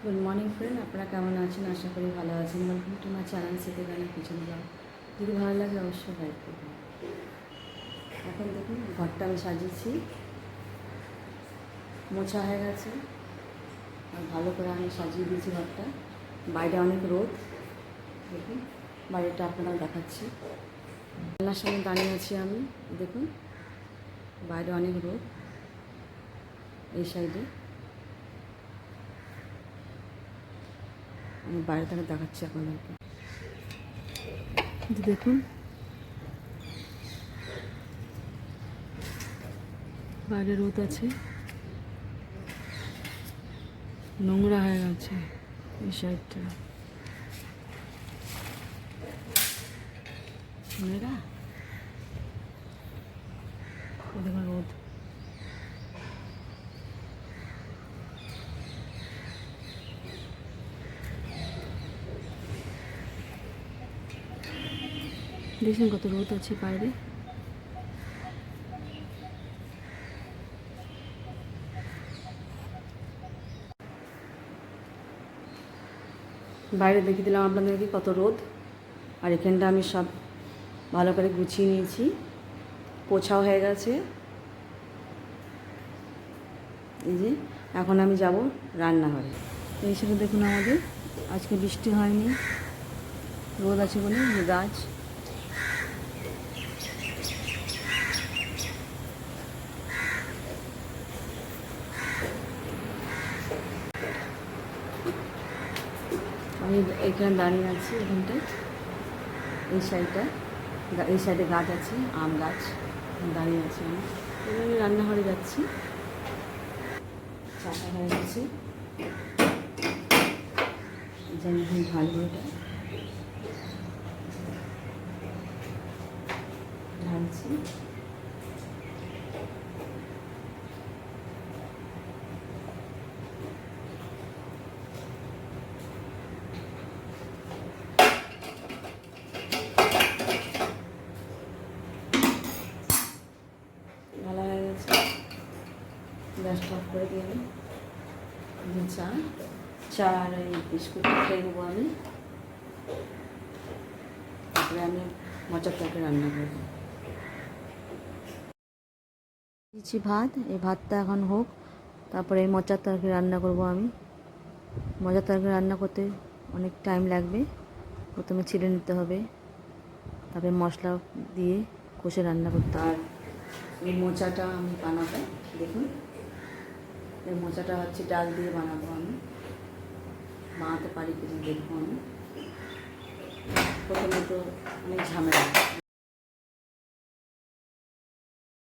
Good morning friend, আপনারা কেমন আছেন? আশা করি ভালো আছেন। ওয়েলকাম টু মাই চ্যানেল শীতে গানের পিছনে যাও। যদি ভালো লাগে অবশ্যই লাইক করবেন। এখন দেখুন ঘরটা আমি সাজিয়েছি, মোছা হয়ে গেছে আর ভালো করে আমি সাজিয়ে দিয়েছি ঘরটা। বাইরে অনেক রোদ, দেখুন বাইরেটা আপনারা দেখাচ্ছি। জানলার সামনে দাঁড়িয়ে আছি আমি, দেখুন বাইরে অনেক রোদ। এই সাইডে আমি বাইরে থেকে দেখাচ্ছি আপনাদেরকে। দেখুন বাইরে রোদ আছে, নোংরা হয়ে গেছে এই সাইডটা। মেয়েরা দেখুন রোদ। দেখছেন কত রোদ আছে বাইরে। বাইরে দেখিয়ে দিলাম আপনাদেরকে কত রোদ। আর এখানটা আমি সব ভালো করে গুছিয়ে নিয়েছি, পোছাও হয়ে গেছে। এই যে এখন আমি যাব রান্নাঘরে। এই হিসেবে দেখুন আমাদের আজকে বৃষ্টি হয়নি, রোদ আছে বলে যে গাছ। আমি এখানে দাঁড়িয়ে আছি, এখানটায় এই সাইডে গাছ আছে, আম গাছ। দাঁড়িয়ে আছি আমি, এবার আমি রান্নাঘরে যাচ্ছি। চাটা হয়ে গেছে, যেন ঢালবো, এটা ঢালছি। ভালো হয়ে গেছে, গ্যাসটা অফ করে দিয়ে আমি চা আর এই বিস্কুট খেয়ে নেবো আমি। তারপরে আমি মোচার তরকারি রান্না করবো। দিচ্ছি ভাত, এই ভাতটা এখন হোক, তারপরে এই মোচার তরকারি রান্না করব আমি। মোচার তরকারি রান্না করতে অনেক টাইম লাগবে। প্রথমে ছিলে নিতে হবে, তারপরে মশলা দিয়ে কষে রান্না করতে। আর এই মোচাটা আমি বানাবো, দেখুন এই মোচাটা হচ্ছে ডাল দিয়ে বানাবো আমি। বানাতে পারি কিনা দেখবো আমি। প্রথমে তো অনেক ঝামেলা,